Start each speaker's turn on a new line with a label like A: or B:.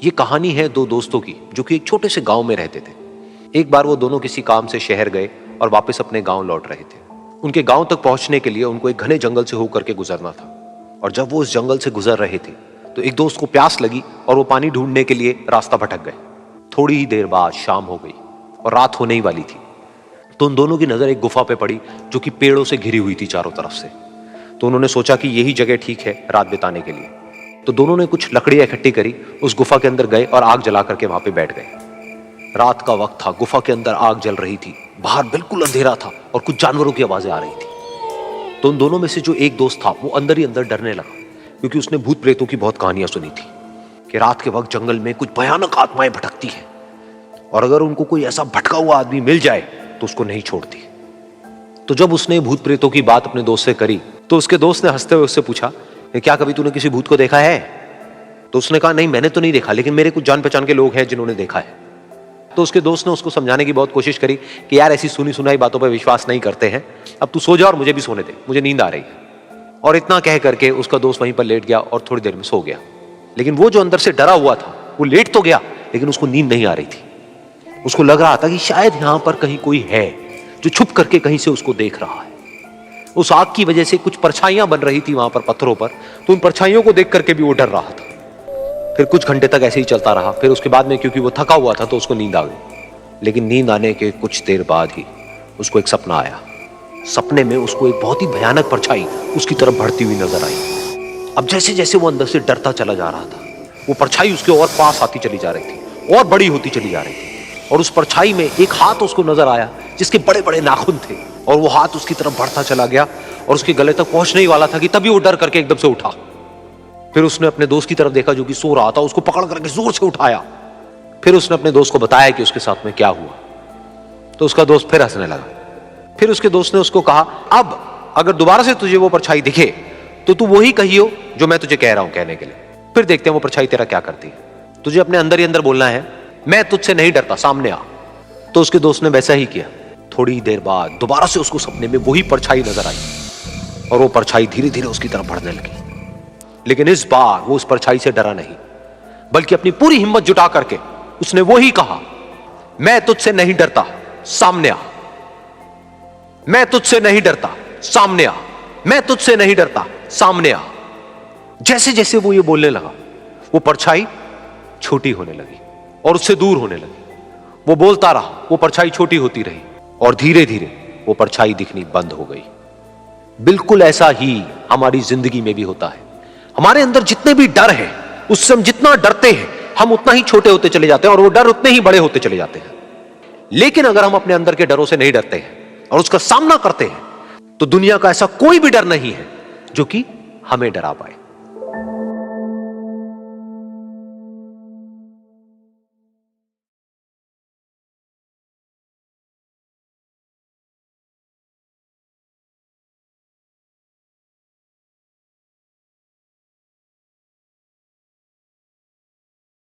A: ये कहानी है दो दोस्तों की जो कि एक छोटे से गांव में रहते थे। एक बार वो दोनों किसी काम से शहर गए और वापस अपने गांव लौट रहे थे। उनके गांव तक पहुंचने के लिए उनको एक घने जंगल से होकर के गुजरना था। और जब वो उस जंगल से गुजर रहे थे तो एक दोस्त को प्यास लगी और वो पानी ढूंढने के लिए रास्ता भटक गए। थोड़ी ही देर बाद शाम हो गई और रात होने ही वाली थी। तो उन दोनों की नजर एक गुफा पे पड़ी जो कि पेड़ों से घिरी हुई थी चारों तरफ से। तो उन्होंने सोचा कि यही जगह ठीक है रात बिताने के लिए। तो दोनों ने कुछ लकड़ियां इकट्ठी करी, उस गुफा के अंदर गए और आग जला करके वहां पे बैठ गए। रात का वक्त था, गुफा के अंदर आग जल रही थी, बाहर बिल्कुल अंधेरा था और कुछ जानवरों की आवाजें आ रही थी। तो उन दोनों में से जो एक दोस्त था वो अंदर ही अंदर डरने लगा, क्योंकि उसने भूत प्रेतों की बहुत कहानियां सुनी थी कि रात के वक्त जंगल में कुछ भयानक आत्माएं भटकती हैं और अगर उनको कोई ऐसा भटका हुआ आदमी मिल जाए तो उसको नहीं छोड़ती। तो जब उसने भूत प्रेतों की बात अपने दोस्त से करी तो उसके दोस्त ने हंसते हुए उससे पूछा, क्या कभी तूने किसी भूत को देखा है? तो उसने कहा, नहीं मैंने तो नहीं देखा, लेकिन मेरे कुछ जान पहचान के लोग हैं जिन्होंने देखा है। तो उसके दोस्त ने उसको समझाने की बहुत कोशिश करी कि यार ऐसी सुनी सुनाई बातों पर विश्वास नहीं करते हैं, अब तू सो जा और मुझे भी सोने दे, मुझे नींद आ रही है। और इतना कह करके उसका दोस्त वहीं पर लेट गया और थोड़ी देर में सो गया। लेकिन वो जो अंदर से डरा हुआ था वो लेट तो गया, लेकिन उसको नींद नहीं आ रही थी। उसको लग रहा था कि शायद यहां पर कहीं कोई है जो छुप करके कहीं से उसको देख रहा है। उस आग की वजह से कुछ परछाइयां बन रही थी वहां पर पत्थरों पर, तो उन परछाइयों को देख करके भी वो डर रहा था। फिर कुछ घंटे तक ऐसे ही चलता रहा। फिर उसके बाद में क्योंकि वो थका हुआ था तो उसको नींद आ गई। लेकिन नींद आने के कुछ देर बाद ही उसको एक सपना आया। सपने में उसको एक बहुत ही भयानक परछाई उसकी तरफ बढ़ती हुई नजर आई। अब जैसे जैसे वो अंदर से डरता चला जा रहा था, वो परछाई उसके और पास आती चली जा रही थी और बड़ी होती चली जा रही थी। और उस परछाई में एक हाथ उसको नजर आया जिसके बड़े बड़े नाखून थे, और वो हाथ उसकी तरफ बढ़ता चला गया और उसके गले तक पहुंचने ही वाला था कि तभी वो डर करके एकदम से उठा। फिर उसने अपने दोस्त की तरफ देखा जो कि सो रहा था, उसको पकड़ करके जोर से उठाया। फिर उसने अपने दोस्त को बताया कि उसके साथ में क्या हुआ। तो उसका दोस्त फिर हंसने लगा। फिर उसके दोस्त ने उसको कहा, अब अगर दोबारा से तुझे वो परछाई दिखे तो तू वही कहियो जो मैं तुझे कह रहा हूं कहने के लिए, फिर देखते हैं वो परछाई तेरा क्या करती है। तुझे अपने अंदर ही अंदर बोलना है, मैं तुझसे नहीं डरता, सामने आ। तो उसके दोस्त ने वैसा ही किया। थोड़ी देर बाद दोबारा से उसको सपने में वही परछाई नजर आई और वो परछाई धीरे धीरे उसकी तरफ बढ़ने लगी। लेकिन इस बार वो उस परछाई से डरा नहीं, बल्कि अपनी पूरी हिम्मत जुटा करके उसने वही कहा, मैं तुझसे नहीं डरता, सामने आ। मैं तुझसे नहीं डरता, सामने आ। मैं तुझसे नहीं डरता, सामने आ। जैसे जैसे वो ये बोलने लगा वो परछाई छोटी होने लगी और उससे दूर होने लगी। वो बोलता रहा, वो परछाई छोटी होती रही और धीरे धीरे वो परछाई दिखनी बंद हो गई। बिल्कुल ऐसा ही हमारी जिंदगी में भी होता है। हमारे अंदर जितने भी डर हैं, उससे हम जितना डरते हैं हम उतना ही छोटे होते चले जाते हैं और वो डर उतने ही बड़े होते चले जाते हैं। लेकिन अगर हम अपने अंदर के डरों से नहीं डरते हैं और उसका सामना करते हैं तो दुनिया का ऐसा कोई भी डर नहीं है जो कि हमें डरा पाए।